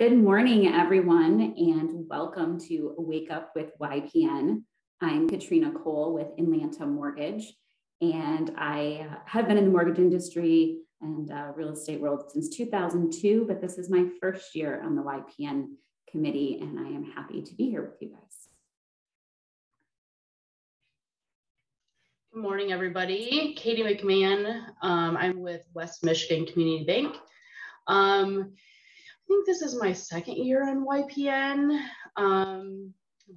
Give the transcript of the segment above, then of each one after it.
Good morning, everyone, and welcome to Wake Up with YPN. I'm Katrina Cole with Atlanta Mortgage, and I have been in the mortgage industry and real estate world since 2002, but this is my first year on the YPN committee, and I am happy to be here with you guys. Good morning, everybody. Katie McMahon. I'm with West Michigan Community Bank. I think this is my second year on YPN.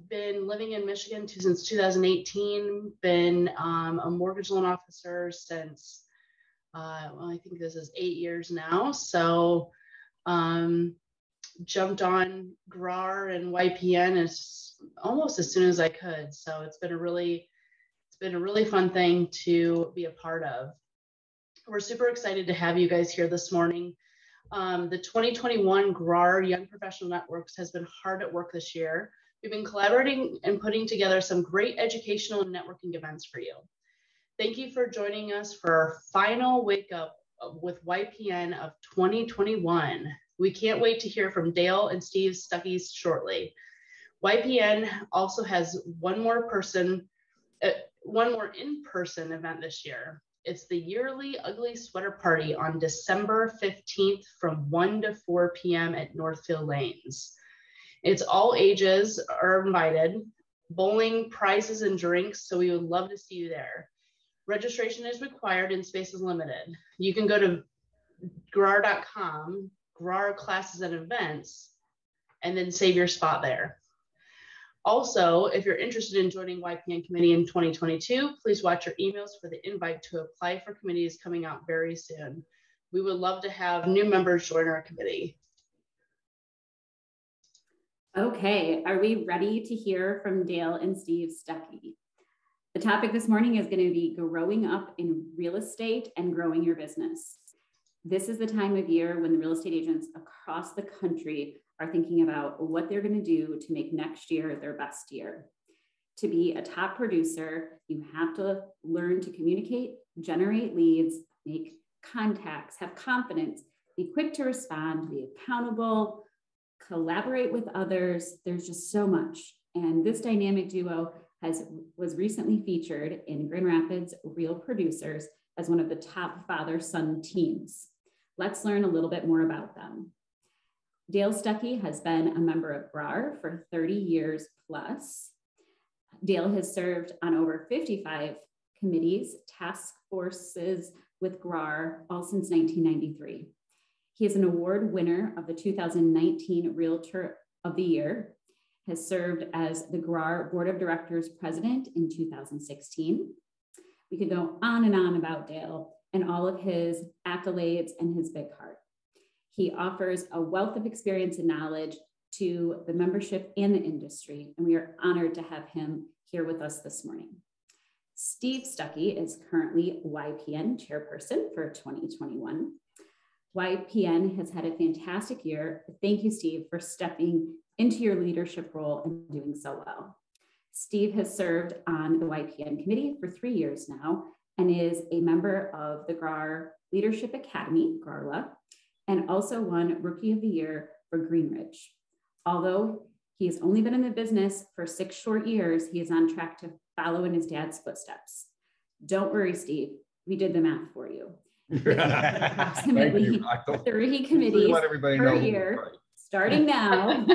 Been living in Michigan since 2018. Been a mortgage loan officer since, well, I think this is 8 years now. So jumped on GRAR and YPN almost as soon as I could. So it's been a really fun thing to be a part of. We're super excited to have you guys here this morning. The 2021 GRAR Young Professional Networks has been hard at work this year. We've been collaborating and putting together some great educational and networking events for you. Thank you for joining us for our final Wake Up with YPN of 2021. We can't wait to hear from Dale and Steve Stuckey shortly. YPN also has one more in-person event this year. It's the yearly Ugly Sweater Party on December 15th from 1 to 4 p.m. at Northfield Lanes. It's all ages are invited, bowling, prizes, and drinks, so we would love to see you there. Registration is required and space is limited. You can go to grar.com, GRAR Classes and Events, and then save your spot there. Also, if you're interested in joining YPN committee in 2022, please watch your emails for the invite to apply for committees coming out very soon. We would love to have new members join our committee. Okay, are we ready to hear from Dale and Steve Stuckey? The topic this morning is going to be growing up in real estate and growing your business. This is the time of year when the real estate agents across the country are thinking about what they're going to do to make next year their best year. To be a top producer, you have to learn to communicate, generate leads, make contacts, have confidence, be quick to respond, be accountable, collaborate with others. There's just so much. And this dynamic duo was recently featured in Grand Rapids Real Producers as one of the top father-son teams. Let's learn a little bit more about them. Dale Stuckey has been a member of GRAR for 30 years plus. Dale has served on over 55 committees, task forces with GRAR, all since 1993. He is an award winner of the 2019 Realtor of the Year, has served as the GRAR Board of Directors President in 2016. We could go on and on about Dale and all of his accolades and his big heart. He offers a wealth of experience and knowledge to the membership and the industry, and we are honored to have him here with us this morning. Steve Stuckey is currently YPN Chairperson for 2021. YPN has had a fantastic year. Thank you, Steve, for stepping into your leadership role and doing so well. Steve has served on the YPN committee for 3 years now and is a member of the GRAR Leadership Academy, GRARLA, and also won Rookie of the Year for Greenridge. Although he has only been in the business for 6 short years, he is on track to follow in his dad's footsteps. Don't worry, Steve, we did the math for you. Approximately 3 committees per year, starting now.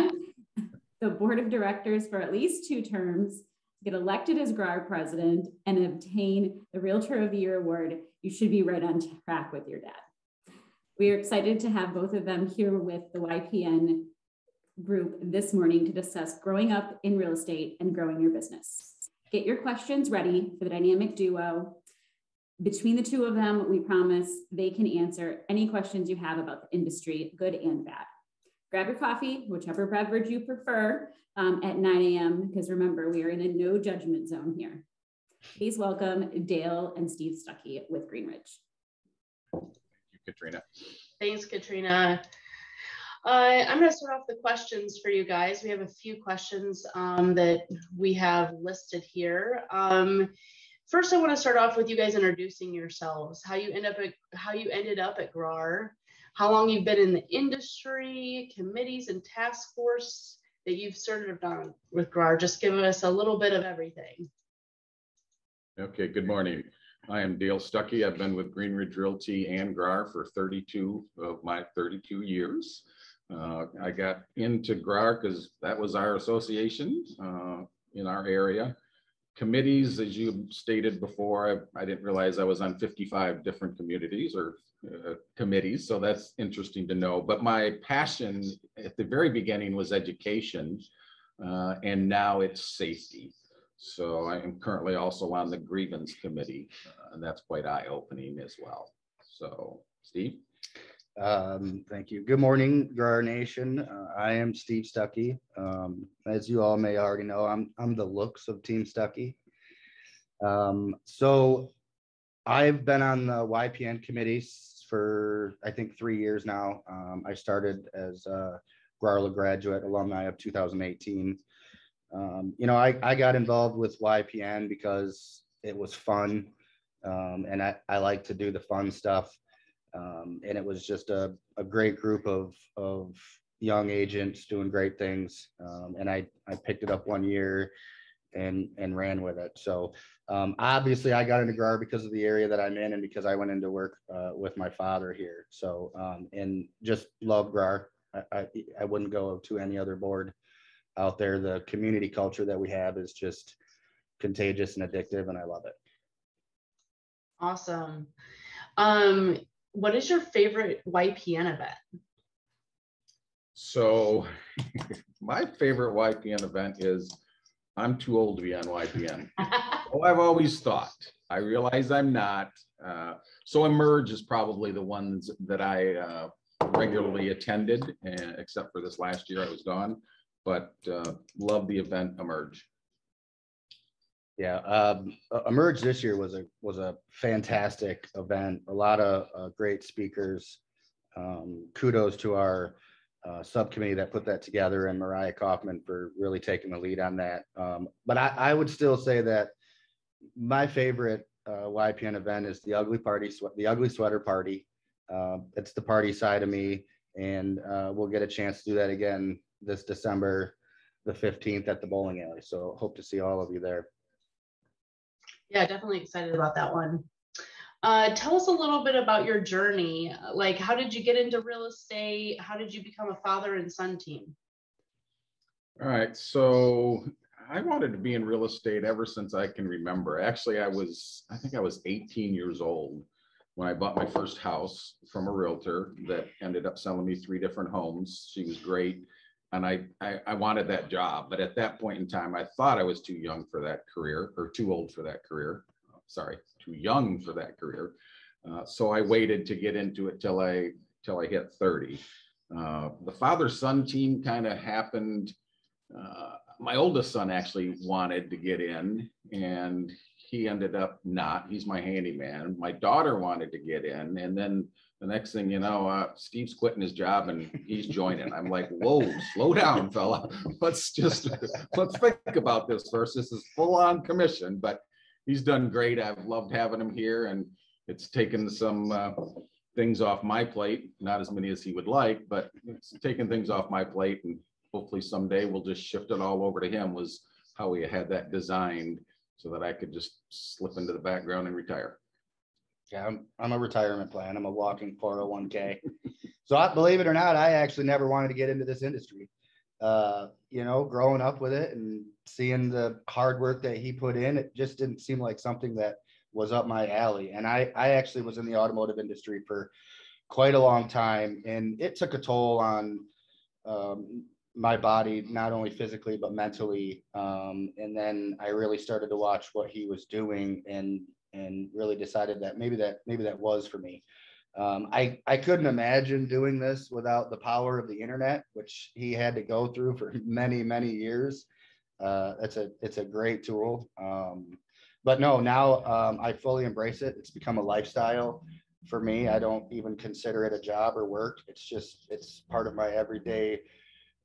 The board of directors for at least 2 terms, get elected as GRAR president, and obtain the Realtor of the Year award. You should be right on track with your dad. We are excited to have both of them here with the YPN group this morning to discuss growing up in real estate and growing your business. Get your questions ready for the dynamic duo. Between the 2 of them, we promise they can answer any questions you have about the industry, good and bad. Grab your coffee, whichever beverage you prefer, at 9 a.m. because remember, we are in a no judgment zone here. Please welcome Dale and Steve Stuckey with Greenridge. Katrina. Thanks, Katrina. I'm going to start off the questions for you guys. We have a few questions that we have listed here. First, I want to start off with you guys introducing yourselves, how you ended up at GRAR, how long you've been in the industry, committees and task force that you've served on with GRAR. Just give us a little bit of everything. Okay, good morning. I am Dale Stuckey. I've been with Greenridge Realty and GRAR for 32 of my 32 years. I got into GRAR because that was our association in our area. Committees, as you stated before, I didn't realize I was on 55 different communities or committees, so that's interesting to know. But my passion at the very beginning was education, and now it's safety. So I am currently also on the grievance committee, and that's quite eye-opening as well. So, Steve? Thank you. Good morning, GRAR Nation. I am Steve Stuckey. As you all may already know, I'm the looks of Team Stuckey. So I've been on the YPN committees for, I think, 3 years now. I started as a GRAR graduate alumni of 2018. I got involved with YPN because it was fun, and I like to do the fun stuff. And it was just a great group of young agents doing great things. And I picked it up 1 year and ran with it. So obviously I got into GRAR because of the area that I'm in and because I went into work with my father here. So and just love GRAR. I wouldn't go to any other board out there. The community culture that we have is just contagious and addictive, and I love it. Awesome. What is your favorite YPN event? So my favorite YPN event is, I'm too old to be on YPN. Oh, I've always thought. I realize I'm not. So Emerge is probably the ones that I regularly attended, except for this last year I was gone. But love the event Emerge. Yeah, Emerge this year was a fantastic event. A lot of great speakers. Kudos to our subcommittee that put that together, and Mariah Kaufman for really taking the lead on that. But I would still say that my favorite YPN event is the Ugly Sweater Party. It's the party side of me, and we'll get a chance to do that again this December the 15th at the bowling alley. So hope to see all of you there. Yeah, definitely excited about that one. Tell us a little bit about your journey. Like, how did you get into real estate? How did you become a father and son team? All right, so I wanted to be in real estate ever since I can remember. Actually, I think I was 18 years old when I bought my first house from a realtor that ended up selling me 3 different homes. She was great. And I wanted that job. But at that point in time, I thought I was too young for that career, or too old for that career. Sorry, too young for that career. So I waited to get into it till I hit 30. The father-son team kind of happened. My oldest son actually wanted to get in, and he ended up not. He's my handyman. My daughter wanted to get in, and then the next thing you know, Steve's quitting his job and he's joining. I'm like, whoa, slow down, fella. Let's think about this first. This is full on commission, but he's done great. I've loved having him here, and it's taken some things off my plate. Not as many as he would like, but it's taken things off my plate, and hopefully someday we'll just shift it all over to him. Was how we had that designed so that I could just slip into the background and retire. Yeah, I'm a retirement plan. I'm a walking 401k. So believe it or not, I actually never wanted to get into this industry. Growing up with it and seeing the hard work that he put in, it just didn't seem like something that was up my alley. And I actually was in the automotive industry for quite a long time, and it took a toll on my body, not only physically but mentally. And then I really started to watch what he was doing and really decided that maybe that was for me. I couldn't imagine doing this without the power of the internet, which he had to go through for many, many years. It's a great tool. But no, now I fully embrace it. It's become a lifestyle for me. I don't even consider it a job or work. It's part of my everyday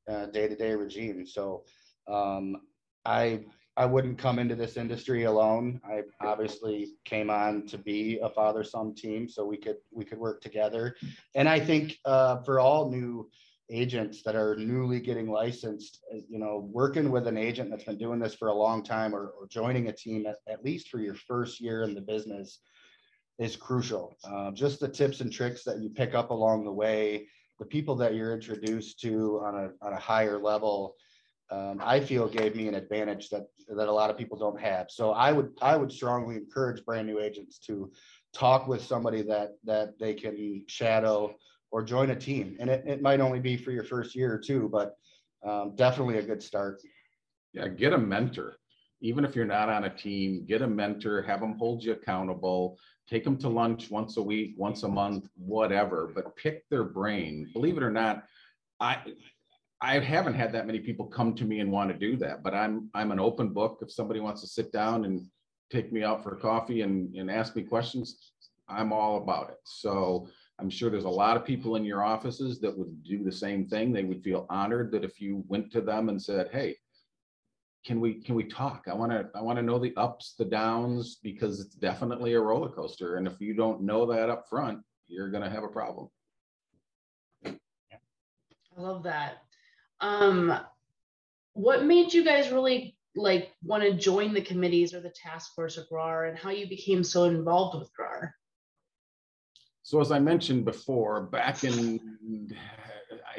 day-to-day regime. So I I wouldn't come into this industry alone. I obviously came on to be a father-son team, so we could work together. And I think for all new agents that are newly getting licensed, you know, working with an agent that's been doing this for a long time, or joining a team at least for your first year in the business is crucial. Just the tips and tricks that you pick up along the way, the people that you're introduced to on a higher level, I feel gave me an advantage that a lot of people don't have. So I would strongly encourage brand new agents to talk with somebody that they can shadow or join a team. And it might only be for your first year or two, but definitely a good start. Yeah, get a mentor. Even if you're not on a team, get a mentor, have them hold you accountable, take them to lunch once a week, once a month, whatever, but pick their brain. Believe it or not, I haven't had that many people come to me and want to do that, but I'm an open book. If somebody wants to sit down and take me out for coffee and ask me questions, I'm all about it. So I'm sure there's a lot of people in your offices that would do the same thing. They would feel honored that if you went to them and said, hey, can we talk? I want to know the ups, the downs, because it's definitely a roller coaster. And if you don't know that up front, you're going to have a problem. I love that. What made you guys really want to join the committees or the task force of GRAR, and how you became so involved with GRAR? So as I mentioned before, I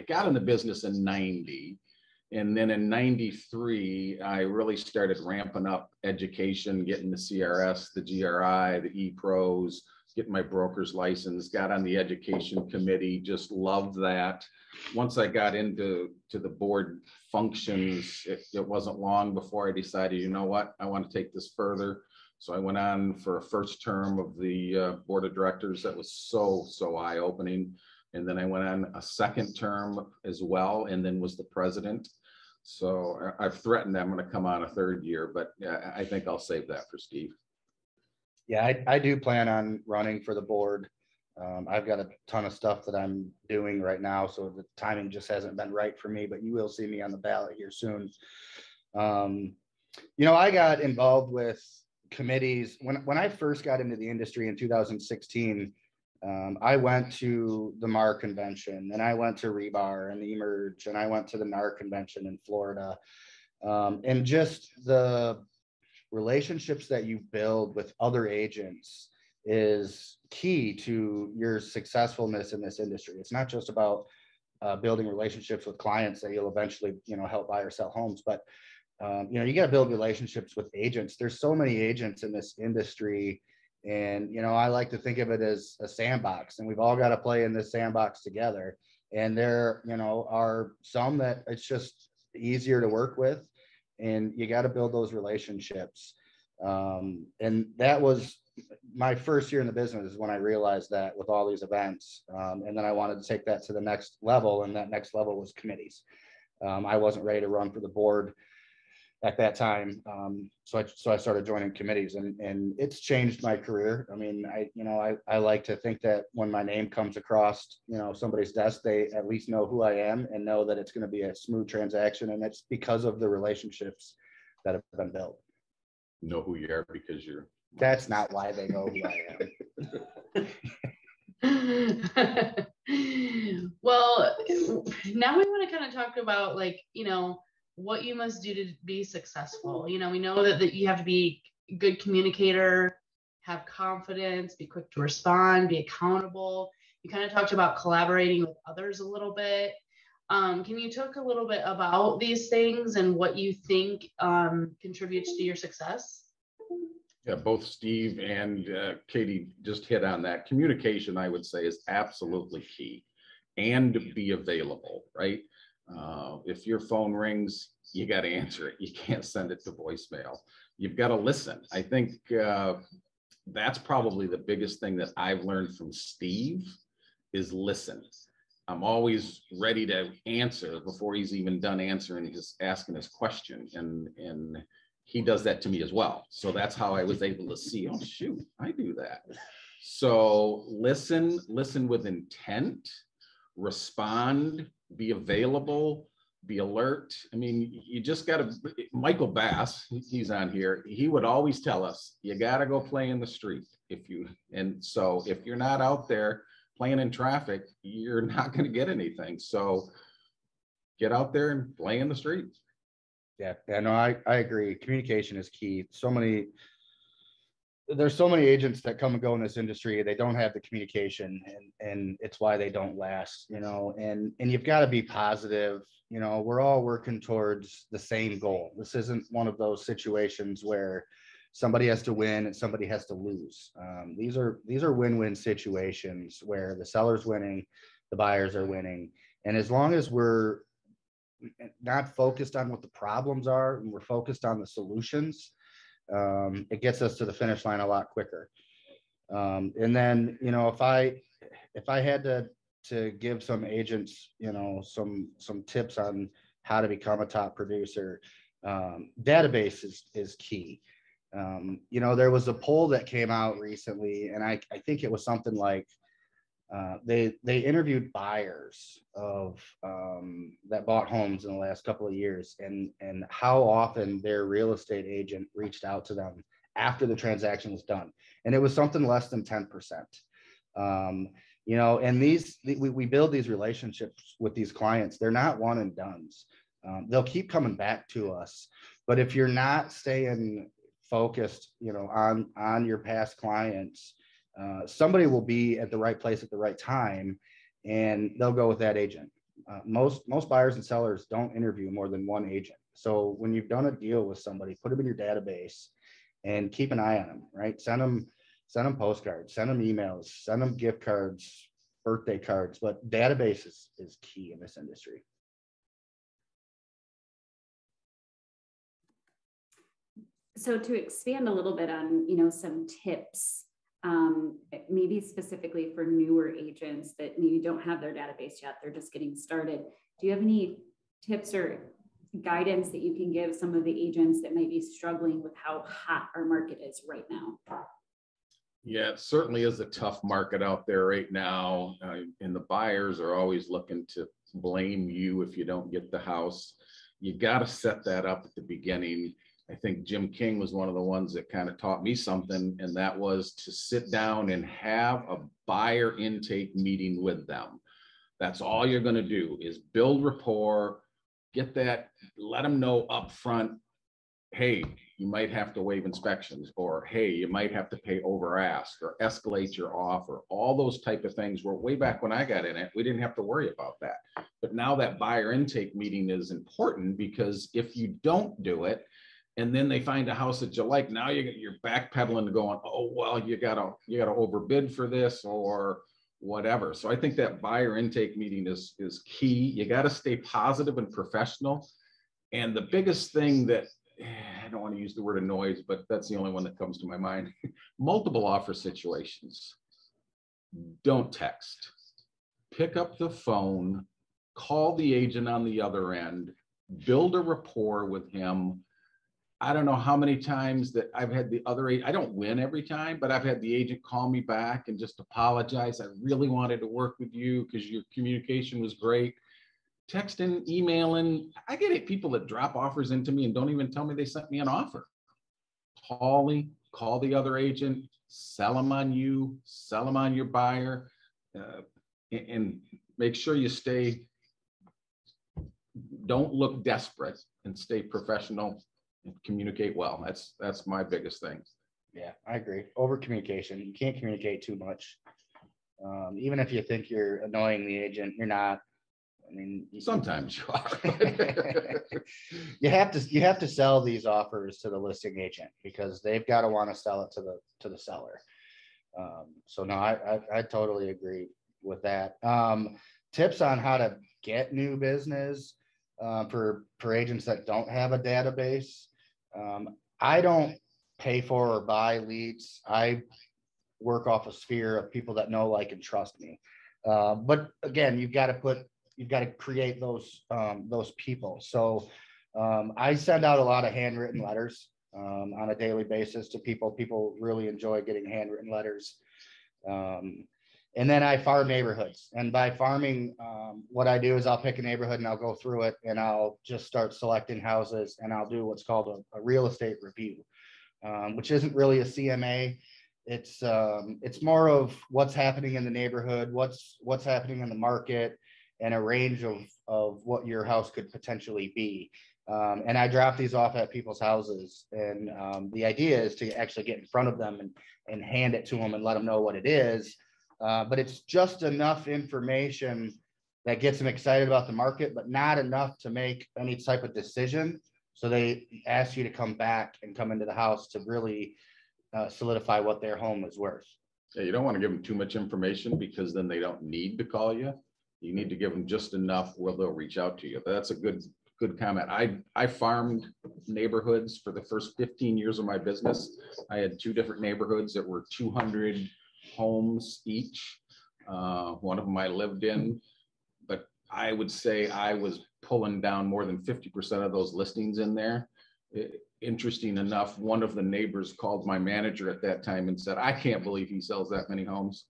got in the business in 90. And then in 93, I really started ramping up education, getting the CRS, the GRI, the E-Pros, getting my broker's license, got on the education committee, just loved that. Once I got into the board functions, it wasn't long before I decided, you know what, I want to take this further. So I went on for a first term of the board of directors. That was so eye-opening. And then I went on a second term as well, and then was the president. So I've threatened I'm going to come on a third year, but I think I'll save that for Steve. Yeah, I do plan on running for the board. I've got a ton of stuff that I'm doing right now, so the timing just hasn't been right for me, but you will see me on the ballot here soon. You know, I got involved with committees when I first got into the industry in 2016. I went to the MAR convention, and I went to Rebar and Emerge, and I went to the NAR convention in Florida. And just the relationships that you build with other agents is key to your successfulness in this industry. It's not just about building relationships with clients that you'll eventually, you know, help buy or sell homes, but you know, you got to build relationships with agents. There's so many agents in this industry. And, you know, I like to think of it as a sandbox, and we've all got to play in this sandbox together. And there, you know, are some that it's just easier to work with, and you got to build those relationships. And that was my first year in the business is when I realized that with all these events. And then I wanted to take that to the next level, and that next level was committees. I wasn't ready to run for the board at that time. So I started joining committees, and it's changed my career. I mean, I like to think that when my name comes across, you know, somebody's desk, they at least know who I am and know that it's going to be a smooth transaction. And it's because of the relationships that have been built. Know who you are because you're. That's not why they know who I am. Well, now we want to kind of talk about, like, you know, what you must do to be successful. You know, we know that you have to be a good communicator, have confidence, be quick to respond, be accountable. You kind of talked about collaborating with others a little bit. Can you talk a little bit about these things and what you think contributes to your success? Yeah, both Steve and Katie just hit on that. Communication, I would say, is absolutely key, and be available, right? If your phone rings, you got to answer it. You can't send it to voicemail. You've got to listen. I think that's probably the biggest thing that I've learned from Steve is listen. I'm always ready to answer before he's even done answering, he's asking his question. And he does that to me as well. So that's how I was able to see, oh, shoot, I do that. So listen with intent, respond, be available, be alert. I mean, you just got to, Michael Bass, he's on here. He would always tell us, you got to go play in the street. And so if you're not out there playing in traffic, you're not going to get anything. So get out there and play in the street. Yeah, no, I agree. Communication is key. There's so many agents that come and go in this industry. They don't have the communication, and it's why they don't last, and you've got to be positive. We're all working towards the same goal. This isn't one of those situations where somebody has to win and somebody has to lose. These are win-win situations where the seller's winning, the buyers are winning. And as long as we're not focused on what the problems are and we're focused on the solutions, it gets us to the finish line a lot quicker. And then, if I had to give some agents, some tips on how to become a top producer, database is key. There was a poll that came out recently, and I think it was something like they interviewed buyers of that bought homes in the last couple of years, and how often their real estate agent reached out to them after the transaction was done, and it was something less than 10%. And we build these relationships with these clients. They're not one and dones. They'll keep coming back to us, but if you're not staying focused, on your past clients, somebody will be at the right place at the right time, and they'll go with that agent. Most buyers and sellers don't interview more than one agent. So when you've done a deal with somebody, put them in your database and keep an eye on them, right? Send them postcards, send them emails, send them gift cards, birthday cards, but database is key in this industry. So to expand a little bit on, some tips, maybe specifically for newer agents that maybe don't have their database yet, they're just getting started. Do you have any tips or guidance that you can give some of the agents that might be struggling with how hot our market is right now? Yeah, it certainly is a tough market out there right now. And the buyers are always looking to blame you if you don't get the house. You got to set that up at the beginning. I think Jim King was one of the ones that kind of taught me something, and that was to sit down and have a buyer intake meeting with them. That's all you're going to do is build rapport, get that, let them know up front, hey, you might have to waive inspections, or hey, you might have to pay over ask or escalate your offer. All those type of things were way back when I got in it. We didn't have to worry about that. But now that buyer intake meeting is important, because if you don't do it, and then they find a house that you like, now you're backpedaling going, oh, well, you gotta overbid for this or whatever. So I think that buyer intake meeting is key. You got to stay positive and professional. And the biggest thing that, I don't want to use the word annoys, but that's the only one that comes to my mind. Multiple offer situations. Don't text. Pick up the phone, call the agent on the other end, build a rapport with him. I don't know how many times that I've had the other agent, I don't win every time, but I've had the agent call me back and just apologize. I really wanted to work with you because your communication was great. Texting, emailing. I get people that drop offers into me and don't even tell me they sent me an offer. Call the other agent, sell them on you, sell them on your buyer, and make sure you don't look desperate, and stay professional and communicate well. That's my biggest thing. Yeah, I agree. Over communication. You can't communicate too much. Even if you think you're annoying the agent, you're not. I mean, sometimes you are. you have to sell these offers to the listing agent, because they've got to want to sell it to the seller. So no, I totally agree with that. Tips on how to get new business for agents that don't have a database. I don't pay for or buy leads. I work off a sphere of people that know, like, and trust me. But again, you've got to create those people. So I send out a lot of handwritten letters on a daily basis to people. People really enjoy getting handwritten letters. And then I farm neighborhoods. And by farming, what I do is I'll pick a neighborhood and I'll go through it and I'll just start selecting houses and I'll do what's called a real estate review, which isn't really a CMA. It's more of what's happening in the neighborhood, what's happening in the market, and a range of what your house could potentially be. And I drop these off at people's houses. And the idea is to actually get in front of them and hand it to them and let them know what it is. But it's just enough information that gets them excited about the market, but not enough to make any type of decision. So they ask you to come back and come into the house to really solidify what their home is worth. Yeah, you don't want to give them too much information because then they don't need to call you. You need to give them just enough where they'll reach out to you. But that's a good comment. I farmed neighborhoods for the first 15 years of my business. I had 2 different neighborhoods that were 200 homes each. One of them I lived in, but I would say I was pulling down more than 50% of those listings in there. Interesting enough, one of the neighbors called my manager at that time and said, "I can't believe he sells that many homes."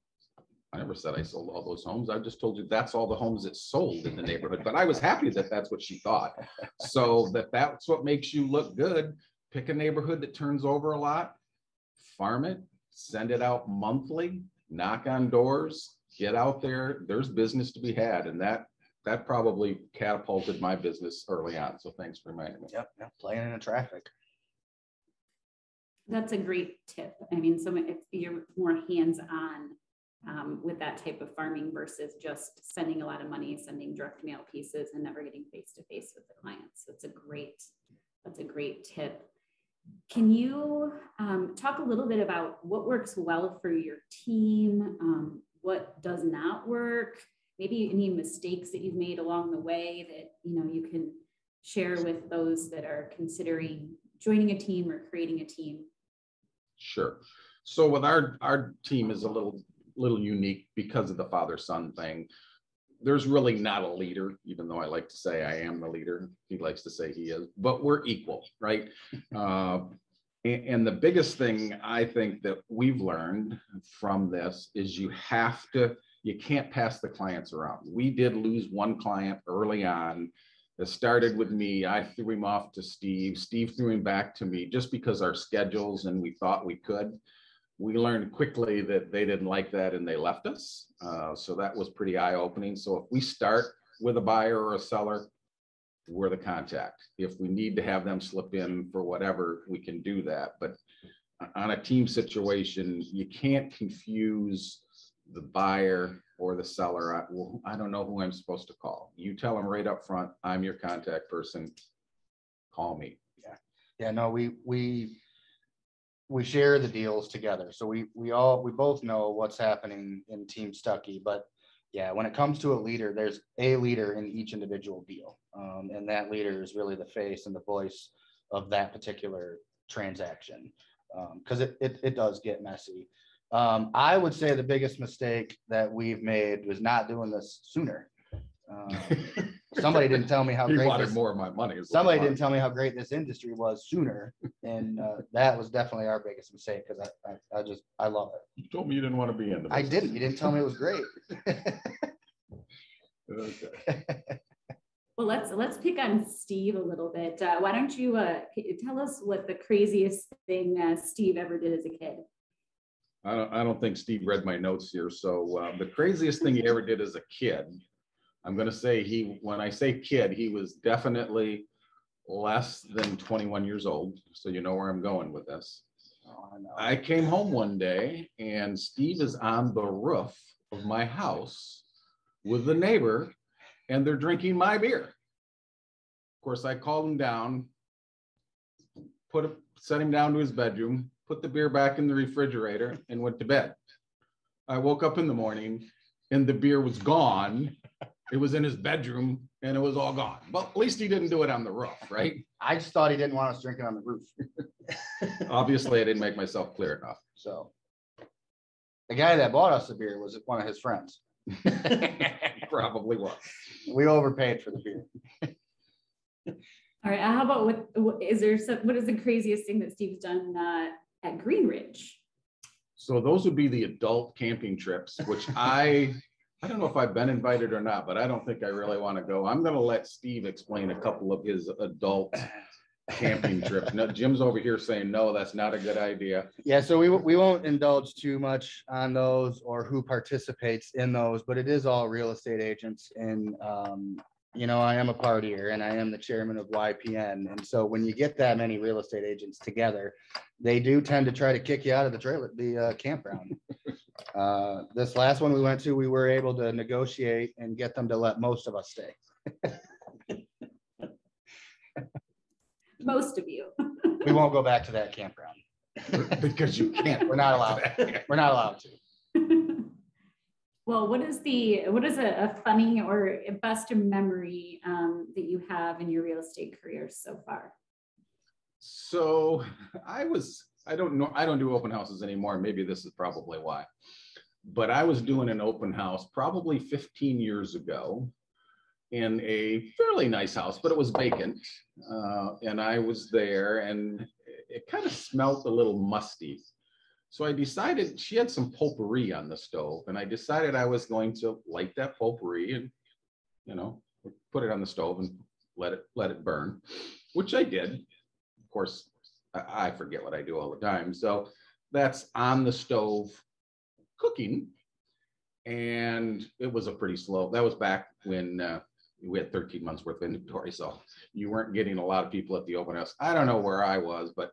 I never said I sold all those homes. I just told you that's all the homes that sold in the neighborhood. But I was happy that that's what she thought. So that's what makes you look good. Pick a neighborhood that turns over a lot, farm it, send it out monthly, knock on doors, get out there. There's business to be had. And that probably catapulted my business early on. So thanks for reminding me. Yep, playing in the traffic. That's a great tip. I mean, so if you're more hands-on with that type of farming versus just spending a lot of money, sending direct mail pieces and never getting face-to-face with the clients. That's a great tip. Can you talk a little bit about what works well for your team? What does not work? Maybe any mistakes that you've made along the way that you can share with those that are considering joining a team or creating a team? Sure. So with our team is a little unique because of the father-son thing. There's really not a leader, even though I like to say I am the leader. He likes to say he is, but we're equal, right? And the biggest thing I think that we've learned from this is you can't pass the clients around. We did lose one client early on. It started with me. I threw him off to Steve. Steve threw him back to me just because our schedules and we thought we could. We learned quickly that they didn't like that and they left us. So that was pretty eye-opening. So if we start with a buyer or a seller, we're the contact. If we need to have them slip in for whatever, we can do that. But on a team situation, you can't confuse the buyer or the seller. I don't know who I'm supposed to call. You tell them right up front, I'm your contact person. Call me. Yeah. No, we share the deals together. So we both know what's happening in Team Stuckey, but yeah, when it comes to a leader, there's a leader in each individual deal. And that leader is really the face and the voice of that particular transaction. Because it does get messy. I would say the biggest mistake that we've made was not doing this sooner. Somebody didn't tell me how great wanted more of my money. Somebody didn't tell me how great this industry was sooner, and that was definitely our biggest mistake because I love it. You told me you didn't want to be in the business. I didn't. You didn't tell me it was great. Okay. Well, let's pick on Steve a little bit. Why don't you tell us what the craziest thing Steve ever did as a kid? I don't think Steve read my notes here. So the craziest thing he ever did as a kid, I'm going to say when I say kid, he was definitely less than 21 years old. So you know where I'm going with this. Oh, I know. I came home one day and Steve is on the roof of my house with the neighbor and they're drinking my beer. Of course, I called him down, set him down to his bedroom, put the beer back in the refrigerator and went to bed. I woke up in the morning and the beer was gone. It was in his bedroom and it was all gone. But at least he didn't do it on the roof, right? I just thought he didn't want us drinking on the roof. Obviously, I didn't make myself clear enough. So the guy that bought us the beer was one of his friends. Probably was. We overpaid for the beer. All right. How about what is the craziest thing that Steve's done at Greenridge? So those would be the adult camping trips, which I don't know if I've been invited or not, but I don't think I really want to go. I'm going to let Steve explain a couple of his adult camping trips. No, Jim's over here saying, no, that's not a good idea. Yeah, so we won't indulge too much on those or who participates in those, but it is all real estate agents. And, you know, I am a partier and I am the chairman of YPN. And so when you get that many real estate agents together, they do tend to try to kick you out of the campground. This last one we went to, we were able to negotiate and get them to let most of us stay. Most of you. We won't go back to that campground. Because you can't. We're not allowed. We're not allowed to. Well, what is a funny or best memory that you have in your real estate career so far? So I don't know, I don't do open houses anymore. Maybe this is probably why. But I was doing an open house probably 15 years ago in a fairly nice house, but it was vacant. And I was there and it kind of smelled a little musty. So I decided, she had some potpourri on the stove, and I decided I was going to light that potpourri and, you know, put it on the stove and let it burn, which I did. Of course, I forget what I do all the time. So that's on the stove cooking. And it was a pretty slow, that was back when we had 13 months worth of inventory. So you weren't getting a lot of people at the open house. I don't know where I was, but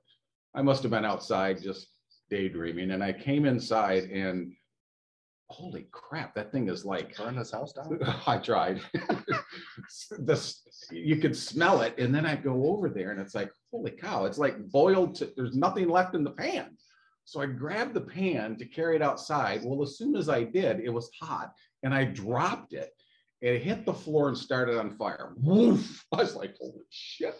I must have been outside just daydreaming. And I came inside and holy crap, that thing is like, burn this house down. I tried. You could smell it. And then I go over there and it's like, holy cow, it's like boiled there's nothing left in the pan. So I grabbed the pan to carry it outside. Well, as soon as I did, it was hot and I dropped it. It hit the floor and started on fire. Woof! I was like, holy shit.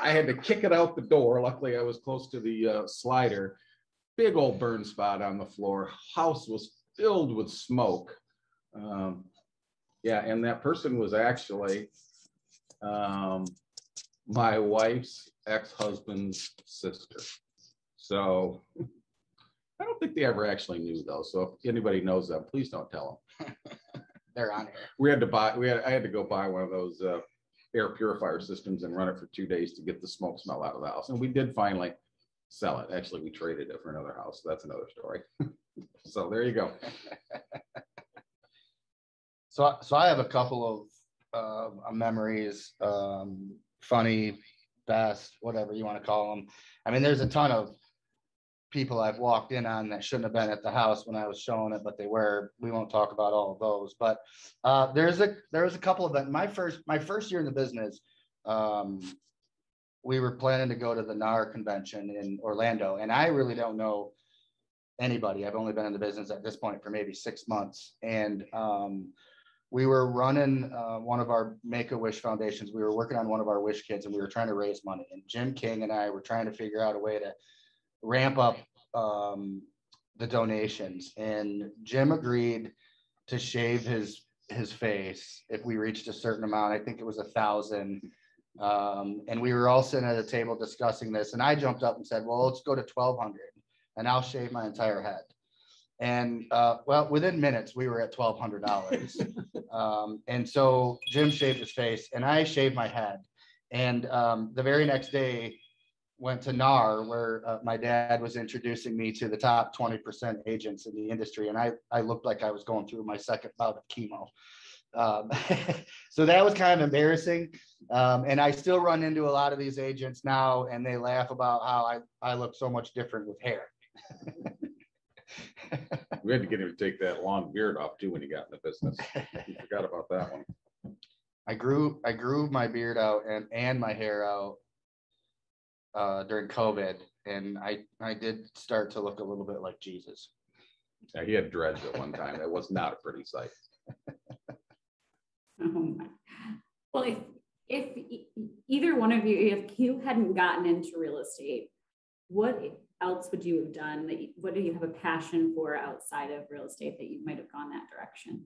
I had to kick it out the door. Luckily, I was close to the slider. Big old burn spot on the floor. House was filled with smoke. Yeah, and that person was actually my wife's ex-husband's sister. So I don't think they ever actually knew though. So if anybody knows them, please don't tell them. They're on here. I had to go buy one of those air purifier systems and run it for 2 days to get the smoke smell out of the house. And we did finally sell it. Actually, we traded it for another house. That's another story. So there you go. So I have a couple of memories, funny, best, whatever you want to call them. I mean, there's a ton of people I've walked in on that shouldn't have been at the house when I was showing it, but they were. We won't talk about all of those, but there was a couple of them. My first year in the business, we were planning to go to the NAR convention in Orlando, and I really don't know anybody. I've only been in the business at this point for maybe 6 months, and we were running one of our Make-A-Wish foundations. We were working on one of our wish kids, and we were trying to raise money. And Jim King and I were trying to figure out a way to ramp up the donations. And Jim agreed to shave his face if we reached a certain amount. I think it was 1,000. And we were all sitting at a table discussing this. And I jumped up and said, well, let's go to 1,200 and I'll shave my entire head. And well, within minutes, we were at $1,200. And so Jim shaved his face and I shaved my head. And the very next day went to NAR where my dad was introducing me to the top 20% agents in the industry. And I looked like I was going through my second bout of chemo. So that was kind of embarrassing. And I still run into a lot of these agents now and they laugh about how I look so much different with hair. We had to get him to take that long beard off too when he got in the business. You forgot about that one. I grew my beard out and my hair out during COVID, and I did start to look a little bit like Jesus. Yeah, he had dreads at one time. It was not a pretty sight. Oh my. Well, if either one of you, if you hadn't gotten into real estate, what else would you have done? What do you have a passion for outside of real estate that you might have gone that direction?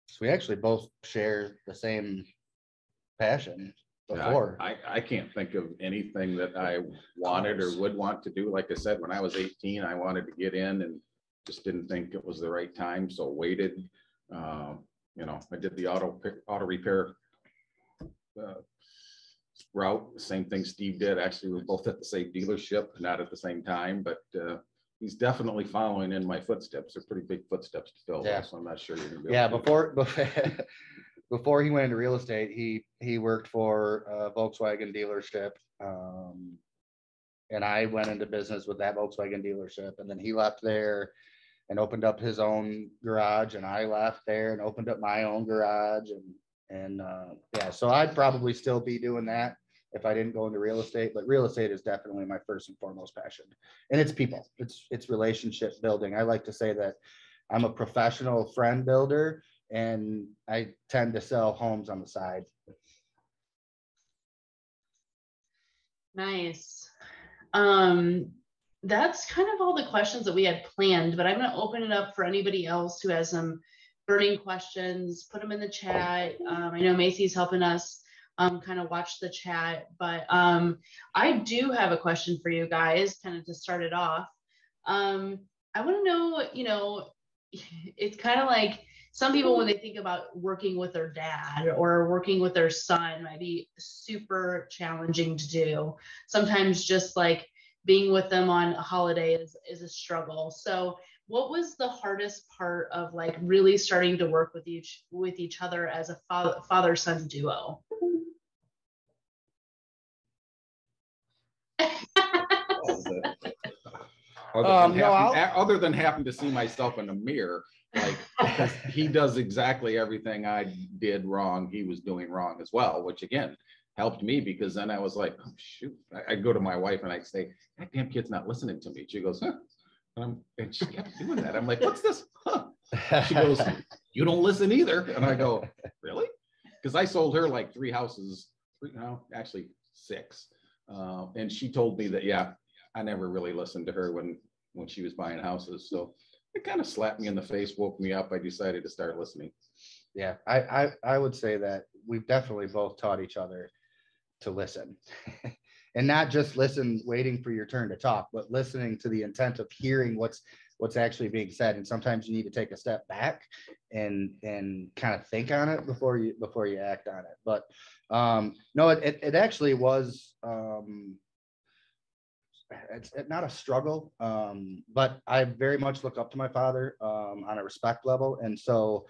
So we actually both share the same passion before. Yeah, I can't think of anything that I wanted or would want to do. Like I said, when I was 18, I wanted to get in and just didn't think it was the right time, so waited. You know, I did the auto repair route. Same thing Steve did. Actually, we're both at the same dealership, not at the same time, but he's definitely following in my footsteps. They're pretty big footsteps to fill. Yeah. So I'm not sure you're gonna be before he went into real estate, he worked for a Volkswagen dealership. And I went into business with that Volkswagen dealership, and then he left there and opened up his own garage, and I left there and opened up my own garage, and yeah, so I'd probably still be doing that if I didn't go into real estate, but real estate is definitely my first and foremost passion. And it's people, it's relationship building. I like to say that I'm a professional friend builder, and I tend to sell homes on the side. Nice. That's kind of all the questions that we had planned, but I'm going to open it up for anybody else who has some burning questions. Put them in the chat. I know Macy's helping us kind of watch the chat, but I do have a question for you guys, kind of to start it off. I want to know, you know, it's kind of like some people, when they think about working with their dad or working with their son, might be super challenging to do. Sometimes just like being with them on a holiday is a struggle. So what was the hardest part of like really starting to work with each other as a father-son duo? Other than having to see myself in the mirror, like, because he does exactly everything I did wrong, he was doing wrong as well, which again helped me, because then I was like, oh shoot, I'd go to my wife and I'd say, that damn kid's not listening to me. She goes, huh? And she kept doing that. I'm like, what's this? Huh? She goes, you don't listen either. And I go, really? Because I sold her like 3 houses, actually 6. And she told me that, yeah, I never really listened to her when she was buying houses. So it kind of slapped me in the face, woke me up. I decided to start listening. Yeah, I would say that we've definitely both taught each other to listen. And not just listen waiting for your turn to talk, but listening to the intent of hearing what's actually being said. And sometimes you need to take a step back and kind of think on it before you act on it. But no, it actually was it's not a struggle, but I very much look up to my father on a respect level. And so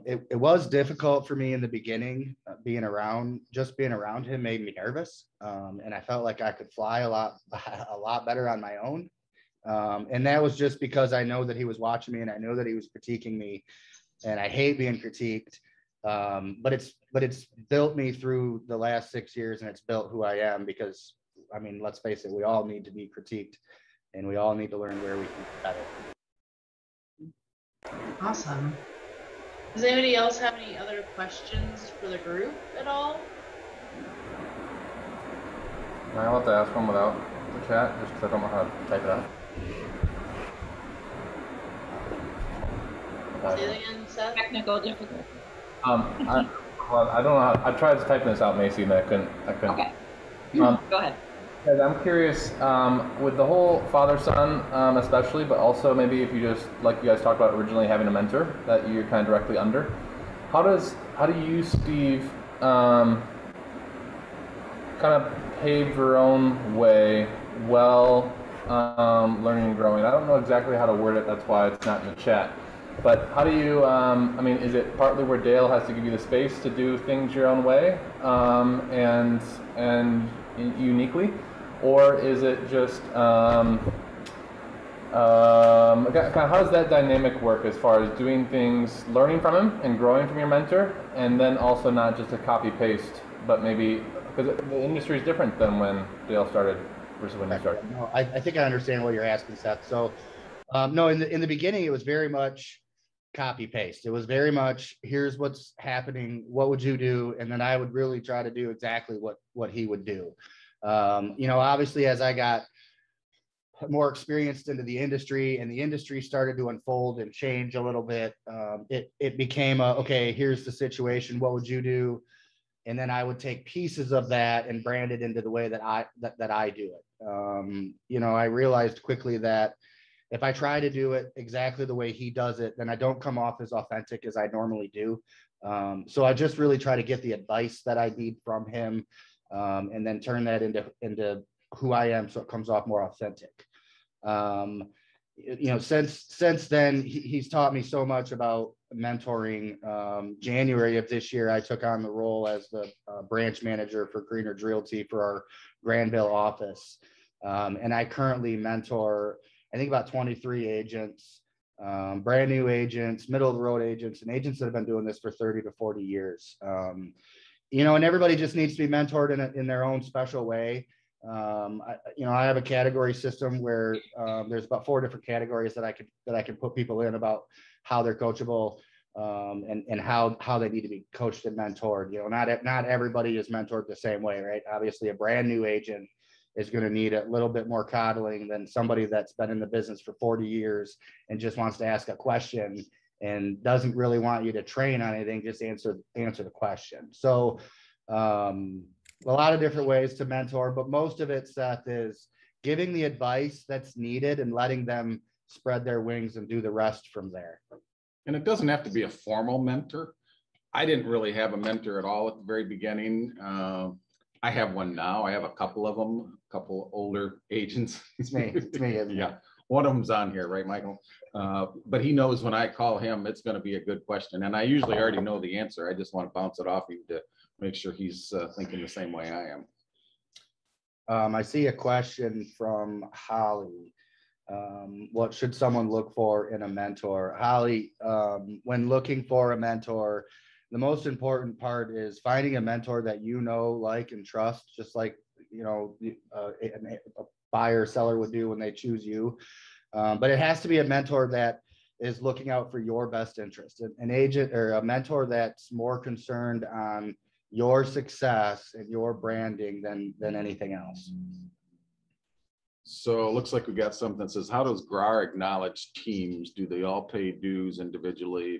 it was difficult for me in the beginning. Being around him made me nervous, and I felt like I could fly a lot better on my own. And that was just because I know that he was watching me, and I know that he was critiquing me, and I hate being critiqued. But it's built me through the last 6 years, and it's built who I am, because I mean, let's face it, we all need to be critiqued, and we all need to learn where we can get better. Awesome. Does anybody else have any other questions for the group at all? I'll have to ask one without the chat, just because I don't know how to type it out. Say that again, Seth? Technical difficulty. I don't know I tried to type this out, Macy, and I couldn't. Okay. Go ahead. I'm curious, with the whole father-son, especially, but also maybe if you just, like you guys talked about originally, having a mentor that you're kind of directly under. How do you, Steve, kind of pave your own way while learning and growing? I don't know exactly how to word it. That's why it's not in the chat. But how do you, I mean, is it partly where Dale has to give you the space to do things your own way and uniquely? Or is it just, kind of how does that dynamic work as far as doing things, learning from him and growing from your mentor, and then also not just a copy paste, but maybe, because the industry is different than when Dale started versus when you started. No, I think I understand what you're asking, Seth. So, no, in the beginning, it was very much copy paste. It was very much, here's what's happening, what would you do? And then I would really try to do exactly what he would do. Obviously, as I got more experienced into the industry and the industry started to unfold and change a little bit, it became okay, here's the situation, what would you do? And then I would take pieces of that and brand it into the way that I do it. I realized quickly that if I try to do it exactly the way he does it, then I don't come off as authentic as I normally do. So I just really try to get the advice that I need from him, and then turn that into who I am, so it comes off more authentic. Since then, he's taught me so much about mentoring. January of this year, I took on the role as the branch manager for Greenridge Realty for our Granville office. And I currently mentor, I think, about 23 agents, brand new agents, middle of the road agents, and agents that have been doing this for 30 to 40 years. And everybody just needs to be mentored in their own special way. I have a category system where there's about 4 different categories that I can put people in about how they're coachable, and how they need to be coached and mentored. Not everybody is mentored the same way, right? Obviously, a brand new agent is going to need a little bit more coddling than somebody that's been in the business for 40 years and just wants to ask a question and doesn't really want you to train on anything, just answer the question. So a lot of different ways to mentor, but most of it, Seth, is giving the advice that's needed and letting them spread their wings and do the rest from there. And it doesn't have to be a formal mentor. I didn't really have a mentor at all at the very beginning. I have one now. I have a couple of them, a couple older agents. It's me, Yeah. One of them's on here, right, Michael? But he knows when I call him, it's going to be a good question. And I usually already know the answer. I just want to bounce it off you to make sure he's thinking the same way I am. I see a question from Holly. What should someone look for in a mentor? Holly, when looking for a mentor, the most important part is finding a mentor that like, and trust, just like, a buyer or seller would do when they choose you. But it has to be a mentor that is looking out for your best interest. An agent or a mentor that's more concerned on your success and your branding than anything else. So it looks like we got something that says, how does GRAR acknowledge teams? Do they all pay dues individually?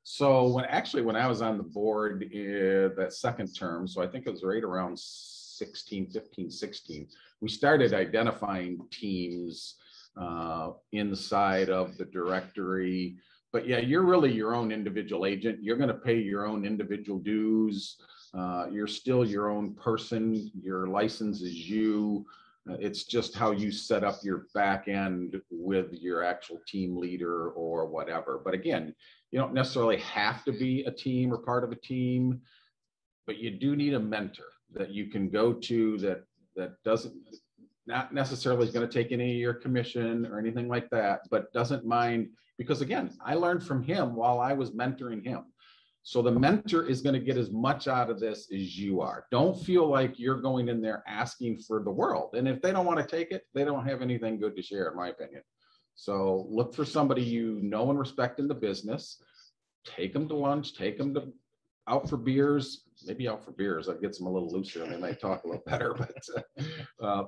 So when I was on the board that second term, so I think it was right around 15, 16, we started identifying teams inside of the directory. But yeah, you're really your own individual agent. You're going to pay your own individual dues. You're still your own person. Your license is you. It's just how you set up your back end with your actual team leader or whatever. But again, you don't necessarily have to be a team or part of a team, but you do need a mentor that you can go to that doesn't, not necessarily is going to take any of your commission or anything like that, but doesn't mind, because again, I learned from him while I was mentoring him. So the mentor is going to get as much out of this as you are. Don't feel like you're going in there asking for the world. And if they don't want to take it, they don't have anything good to share, in my opinion. So look for somebody you know and respect in the business. Take them to lunch, take them out for beers, maybe out for beers. That gets them a little looser and they might talk a little better, but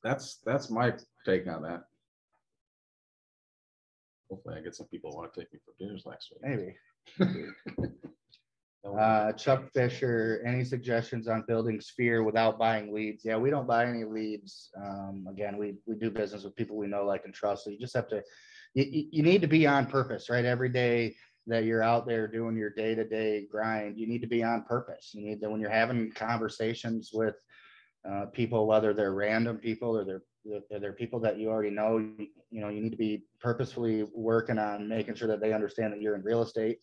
that's my take on that. Hopefully I get some people who want to take me for beers next week. Maybe. Chuck Fisher, any suggestions on building Sphere without buying leads? Yeah, we don't buy any leads. Again, we do business with people we know, like, and trust. So you just have to, you need to be on purpose, right? Every day that you're out there doing your day-to-day grind, you need to be on purpose. You need to, when you're having conversations with people, whether they're random people or they're people that you already know, you need to be purposefully working on making sure that they understand that you're in real estate.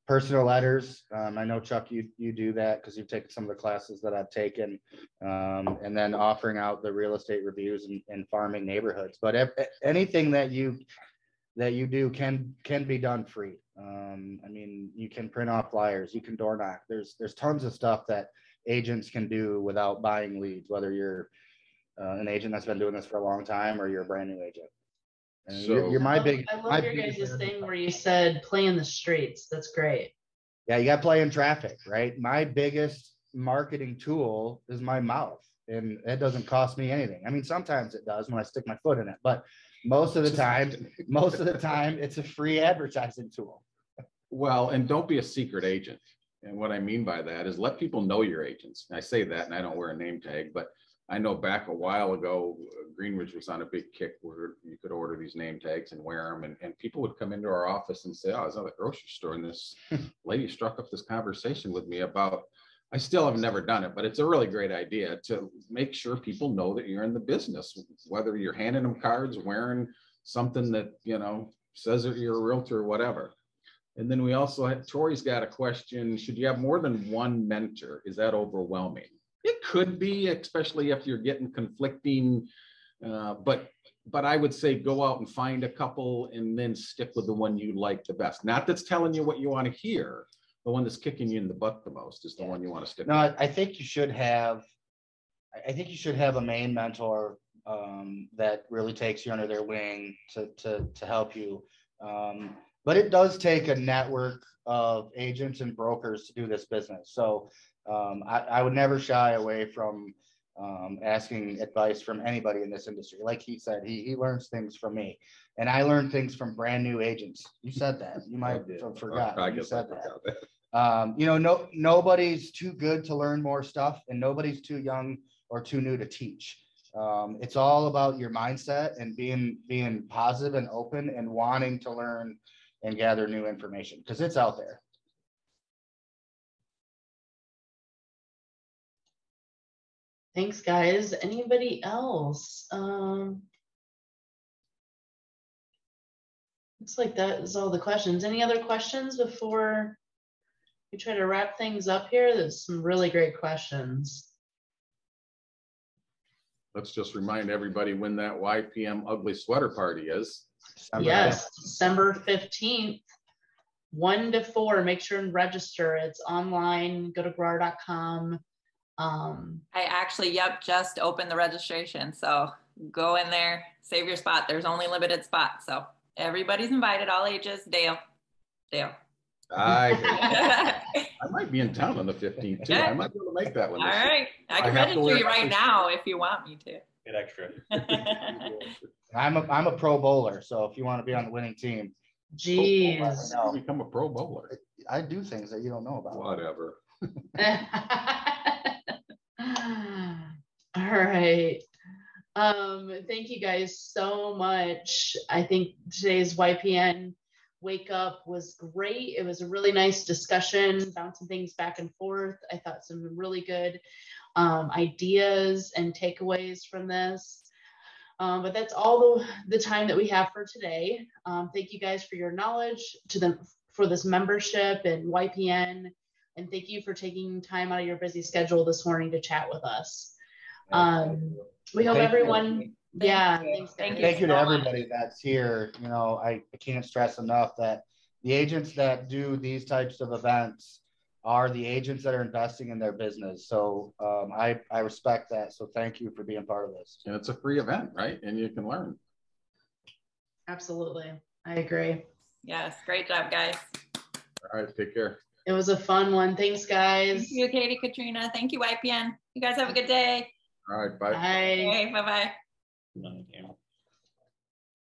Personal letters, I know, Chuck, you do that because you've taken some of the classes that I've taken, and then offering out the real estate reviews and farming neighborhoods. But anything that you do can be done free. I mean, you can print off flyers, you can door knock. There's tons of stuff that agents can do without buying leads, whether you're an agent that's been doing this for a long time or you're a brand new agent. And So I love your guys' thing where you said play in the streets. That's great. Yeah, you got to play in traffic, right? My biggest marketing tool is my mouth, and it doesn't cost me anything. I mean, sometimes it does when I stick my foot in it, but most of the time it's a free advertising tool. Well, and don't be a secret agent. And what I mean by that is let people know your agents. I say that and I don't wear a name tag, but I know back a while ago, Greenridge was on a big kick where you could order these name tags and wear them. And people would come into our office and say, oh, I was at the grocery store and this lady struck up this conversation with me about, I still have never done it, but it's a really great idea to make sure people know that you're in the business, whether you're handing them cards, wearing something that, you know, says that you're a realtor or whatever. And then we also had, Tori's got a question. Should you have more than one mentor? Is that overwhelming? It could be, especially if you're getting conflicting, but I would say go out and find a couple and then stick with the one you like the best. Not that's telling you what you want to hear. The one that's kicking you in the butt the most is the one you want to stick with. No, I think you should have a main mentor that really takes you under their wing to help you. But it does take a network of agents and brokers to do this business. So I would never shy away from asking advice from anybody in this industry. Like he said, he learns things from me, and I learn things from brand new agents. You said that. You might have forgotten. You said that. You know, nobody's too good to learn more stuff, and nobody's too young or too new to teach. It's all about your mindset and being positive and open and wanting to learn and gather new information, because it's out there. Thanks, guys. Anybody else? Looks like that is all the questions. Any other questions before we try to wrap things up here? There's some really great questions. Let's just remind everybody when that YPM ugly sweater party is. Yes, December 15th, 1 to 4. Make sure and register. It's online. Go to grar.com. I actually, just opened the registration. So go in there, save your spot. There's only limited spots. So everybody's invited, all ages. Dale. I might be in town on the 15th too. I might be able to make that one. All right. I can register you right now if you want me to. Get extra. I'm a pro bowler, so if you want to be on the winning team, Jeez. I'll become a pro bowler. I do things that you don't know about. Whatever. All right. Thank you guys so much. I think today's YPN Wake Up was great. It was a really nice discussion, bouncing things back and forth. I thought some really good ideas and takeaways from this. But that's all the time that we have for today. Thank you guys for your knowledge, for this membership and YPN, and thank you for taking time out of your busy schedule this morning to chat with us. We hope everyone. Yeah, thank you to everybody that's here. You know, I can't stress enough that the agents that do these types of events are the agents that are investing in their business. So I respect that. So thank you for being part of this. And it's a free event, right? And you can learn. Absolutely. I agree. Yes. Great job, guys. All right. Take care. It was a fun one. Thanks, guys. Thank you, Katie, Katrina. Thank you, YPN. You guys have a good day. All right. Bye. Bye. Okay, bye-bye.